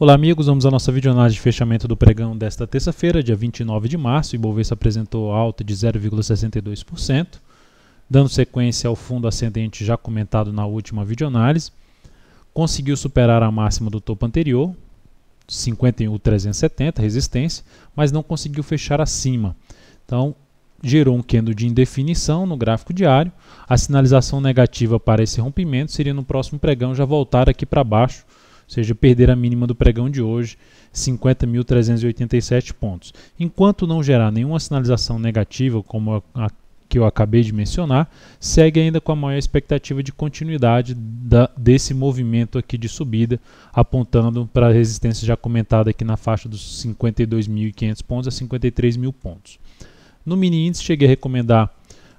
Olá amigos, vamos à nossa videoanálise de fechamento do pregão desta terça-feira, dia 29 de março. O Ibovespa apresentou alta de 0,62%, dando sequência ao fundo ascendente já comentado na última videoanálise. Conseguiu superar a máxima do topo anterior, 51.370, resistência, mas não conseguiu fechar acima. Então, gerou um candle de indefinição no gráfico diário. A sinalização negativa para esse rompimento seria no próximo pregão já voltar aqui para baixo, ou seja, perder a mínima do pregão de hoje, 50.387 pontos. Enquanto não gerar nenhuma sinalização negativa, como a que eu acabei de mencionar, segue ainda com a maior expectativa de continuidade desse movimento aqui de subida, apontando para a resistência já comentada aqui na faixa dos 52.500 pontos a 53.000 pontos. No mini índice, cheguei a recomendar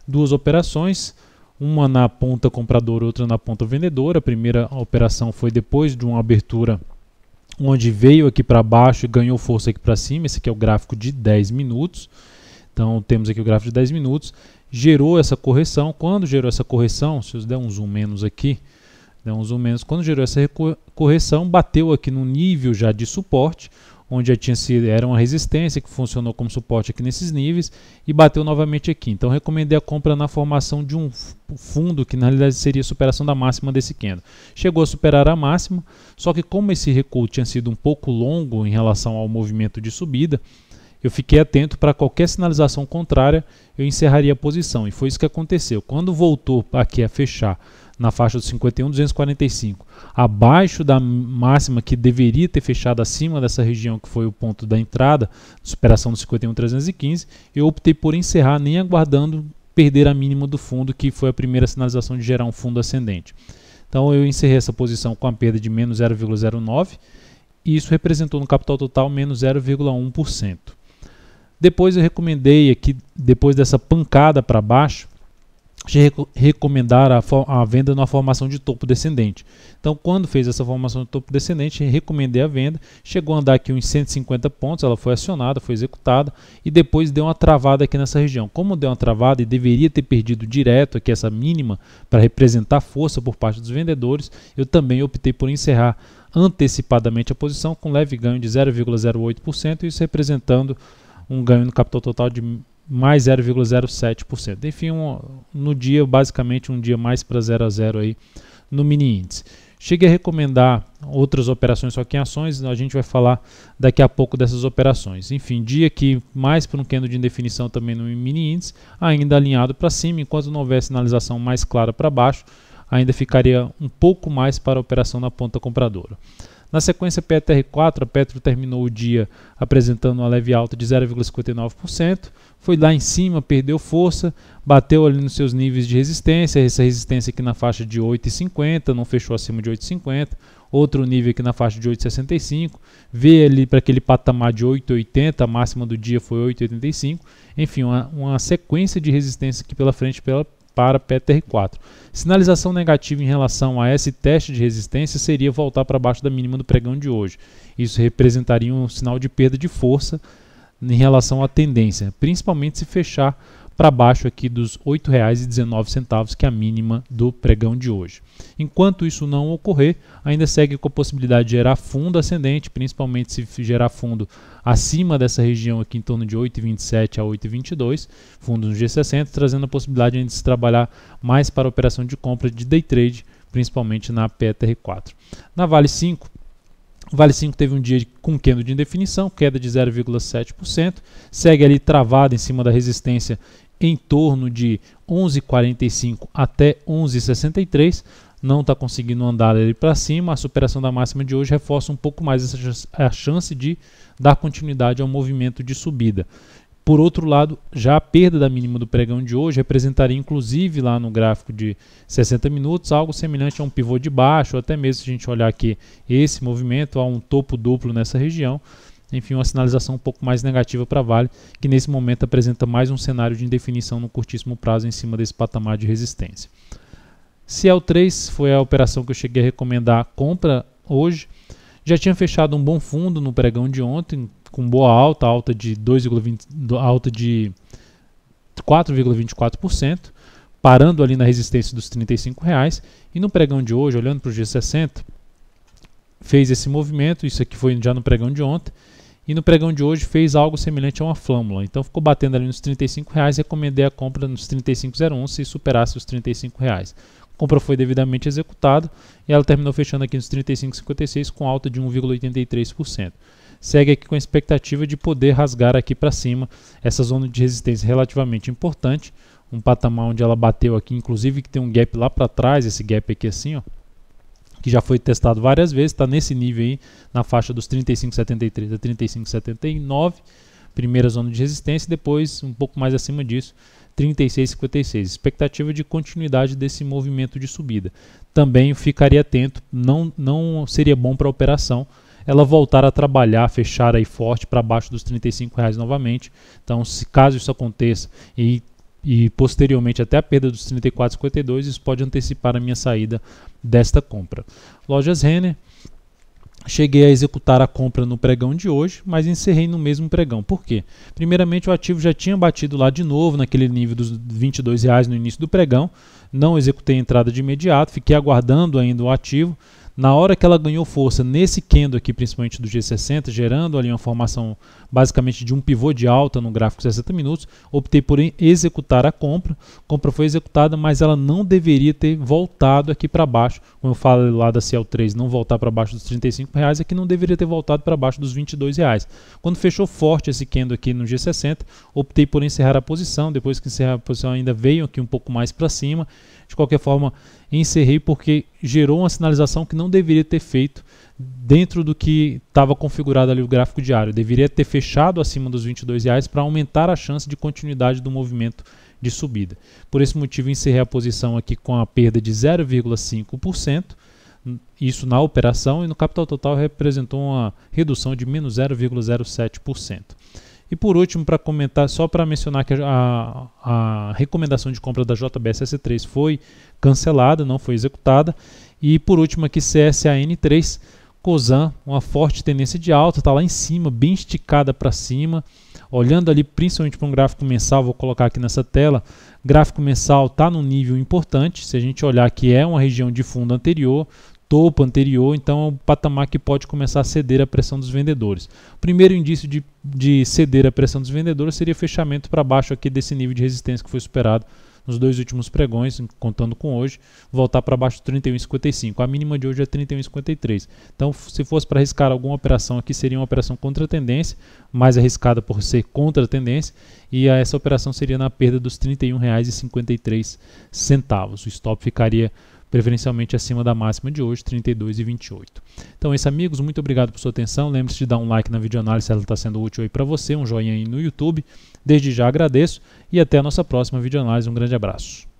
duas operações, uma na ponta compradora, outra na ponta vendedora. A primeira operação foi depois de uma abertura onde veio aqui para baixo e ganhou força aqui para cima. Esse aqui é o gráfico de 10 minutos. Então temos aqui o gráfico de 10 minutos. Gerou essa correção. Quando gerou essa correção, se eu der um zoom menos aqui, quando gerou essa correção, bateu aqui no nível já de suporte, onde já tinha sido, era uma resistência que funcionou como suporte aqui nesses níveis e bateu novamente aqui. Então recomendei a compra na formação de um fundo que na realidade seria a superação da máxima desse candle. Chegou a superar a máxima, só que como esse recuo tinha sido um pouco longo em relação ao movimento de subida, eu fiquei atento para qualquer sinalização contrária, eu encerraria a posição, e foi isso que aconteceu. Quando voltou aqui a fechar na faixa dos 51.245, abaixo da máxima que deveria ter fechado acima dessa região, que foi o ponto da entrada, superação dos 51.315, eu optei por encerrar, nem aguardando perder a mínima do fundo, que foi a primeira sinalização de gerar um fundo ascendente. Então eu encerrei essa posição com a perda de menos 0,09, e isso representou no capital total menos 0,1%. Depois eu recomendei aqui, depois dessa pancada para baixo, recomendar a venda na formação de topo descendente. Então, quando fez essa formação de topo descendente, recomendei a venda. Chegou a andar aqui uns 150 pontos, ela foi acionada, foi executada e depois deu uma travada aqui nessa região. Como deu uma travada e deveria ter perdido direto aqui essa mínima para representar força por parte dos vendedores, eu também optei por encerrar antecipadamente a posição com leve ganho de 0,08%, isso representando um ganho no capital total de mais 0,07%. Enfim, no dia, basicamente um dia mais para 0 a 0 aí no mini índice. Cheguei a recomendar outras operações só que em ações, a gente vai falar daqui a pouco dessas operações. Enfim, dia que mais para um candle de indefinição também no mini índice, ainda alinhado para cima, enquanto não houver sinalização mais clara para baixo, ainda ficaria um pouco mais para a operação na ponta compradora. Na sequência PETR4, a Petro terminou o dia apresentando uma leve alta de 0,59%, foi lá em cima, perdeu força, bateu ali nos seus níveis de resistência, essa resistência aqui na faixa de 8,50, não fechou acima de 8,50, outro nível aqui na faixa de 8,65, veio ali para aquele patamar de 8,80, a máxima do dia foi 8,85, enfim, uma sequência de resistência aqui pela frente para PETR4. Sinalização negativa em relação a esse teste de resistência seria voltar para baixo da mínima do pregão de hoje. Isso representaria um sinal de perda de força em relação à tendência, principalmente se fechar para baixo aqui dos R$ 8,19, que é a mínima do pregão de hoje. Enquanto isso não ocorrer, ainda segue com a possibilidade de gerar fundo ascendente, principalmente se gerar fundo acima dessa região aqui em torno de 8,27 a 8,22, fundo no G60, trazendo a possibilidade de se trabalhar mais para a operação de compra de day trade, principalmente na PETR4. Na Vale 5, o Vale 5 teve um dia com candle de indefinição, queda de 0,7%, segue ali travado em cima da resistência em torno de 11,45 até 11,63, não está conseguindo andar ali para cima. A superação da máxima de hoje reforça um pouco mais a chance de dar continuidade ao movimento de subida. Por outro lado, já a perda da mínima do pregão de hoje representaria inclusive lá no gráfico de 60 minutos algo semelhante a um pivô de baixo, ou até mesmo se a gente olhar aqui esse movimento, há um topo duplo nessa região. Enfim, uma sinalização um pouco mais negativa para a Vale, que nesse momento apresenta mais um cenário de indefinição no curtíssimo prazo em cima desse patamar de resistência. Ciel 3 foi a operação que eu cheguei a recomendar a compra hoje. Já tinha fechado um bom fundo no pregão de ontem, com boa alta de 4,24%, parando ali na resistência dos R$ 35,00. E no pregão de hoje, olhando para o G60, fez esse movimento, isso aqui foi já no pregão de ontem, e no pregão de hoje fez algo semelhante a uma flâmula. Então ficou batendo ali nos R$35, recomendei a compra nos 35,01 se superasse os R$35. A compra foi devidamente executada e ela terminou fechando aqui nos 35,56 com alta de 1,83%. Segue aqui com a expectativa de poder rasgar aqui para cima essa zona de resistência relativamente importante, um patamar onde ela bateu aqui, inclusive que tem um gap lá para trás, esse gap aqui assim, ó, que já foi testado várias vezes, está nesse nível aí, na faixa dos 35,73 a 35,79, primeira zona de resistência, e depois um pouco mais acima disso, 36,56, expectativa de continuidade desse movimento de subida. Também ficaria atento, não seria bom para a operação ela voltar a trabalhar, fechar aí forte para baixo dos R$35 novamente. Então, se caso isso aconteça e posteriormente até a perda dos 34,52, isso pode antecipar a minha saída desta compra. Lojas Renner, cheguei a executar a compra no pregão de hoje, mas encerrei no mesmo pregão. Por quê? Primeiramente, o ativo já tinha batido lá de novo naquele nível dos R$22 no início do pregão, não executei a entrada de imediato, fiquei aguardando ainda o ativo. Na hora que ela ganhou força nesse candle aqui, principalmente do G60, gerando ali uma formação basicamente de um pivô de alta no gráfico de 60 minutos, optei por executar a compra. A compra foi executada, mas ela não deveria ter voltado aqui para baixo. Como eu falo lá da CL3, não voltar para baixo dos R$35, aqui não deveria ter voltado para baixo dos R$22. Quando fechou forte esse candle aqui no G60, optei por encerrar a posição. Depois que encerrar a posição ainda veio aqui um pouco mais para cima. De qualquer forma, encerrei porque gerou uma sinalização que não deveria ter feito dentro do que estava configurado ali o gráfico diário. Deveria ter fechado acima dos R$22 para aumentar a chance de continuidade do movimento de subida. Por esse motivo, encerrei a posição aqui com a perda de 0,5%, isso na operação, e no capital total representou uma redução de menos 0,07%. E por último, para comentar, só para mencionar que a recomendação de compra da JBSS3 foi cancelada, não foi executada. E por último aqui CSAN3, Cosan, uma forte tendência de alta, está lá em cima, bem esticada para cima. Olhando ali principalmente para um gráfico mensal, vou colocar aqui nessa tela, gráfico mensal está num nível importante. Se a gente olhar que é uma região de fundo anterior, topo anterior, então é um patamar que pode começar a ceder à pressão dos vendedores. O primeiro indício de ceder à pressão dos vendedores seria fechamento para baixo aqui desse nível de resistência que foi superado nos dois últimos pregões, contando com hoje, voltar para baixo de 31,55. A mínima de hoje é 31,53. Então, se fosse para arriscar alguma operação aqui, seria uma operação contra a tendência, mais arriscada por ser contra a tendência, e essa operação seria na perda dos R$ 31,53. O stop ficaria preferencialmente acima da máxima de hoje, 32,28. Então é isso, amigos, muito obrigado por sua atenção. Lembre-se de dar um like na videoanálise se ela está sendo útil aí para você, um joinha aí no YouTube. Desde já agradeço e até a nossa próxima videoanálise. Um grande abraço.